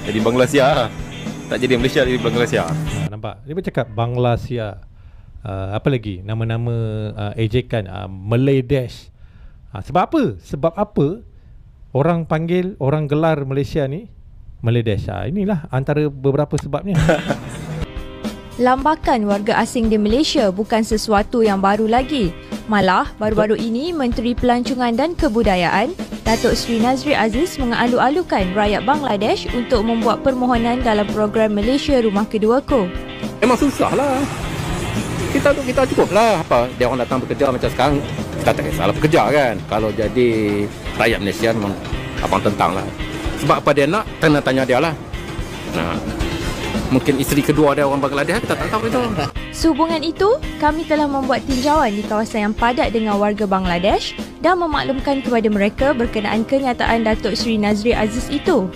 Jadi Bangladesh. Tak jadi Malaysia, jadi Bangladesh. Nampak? Dia bercakap Bangladesh. Apa lagi? Nama-nama ejekan Meladesh. Sebab apa? Sebab apa orang panggil, orang gelar Malaysia ni Meladesh? Inilah antara beberapa sebabnya. Lambakan warga asing di Malaysia bukan sesuatu yang baru lagi. Malah, baru-baru ini Menteri Pelancongan dan Kebudayaan, Datuk Seri Nazri Aziz mengalu-alukan rakyat Bangladesh untuk membuat permohonan dalam program Malaysia Rumah Keduaku. Memang susah lah. Kita cukup lah. Apa, dia orang datang bekerja macam sekarang, kita tak kisahlah bekerja kan. Kalau jadi rakyat Malaysia memang abang tentang lah. Sebab apa dia nak, kena tanya dia lah. Mungkin isteri kedua dia orang Bangladesh, kita tak tahu itu. Sehubungan itu, kami telah membuat tinjauan di kawasan yang padat dengan warga Bangladesh dan memaklumkan kepada mereka berkenaan kenyataan Datuk Seri Nazri Aziz itu.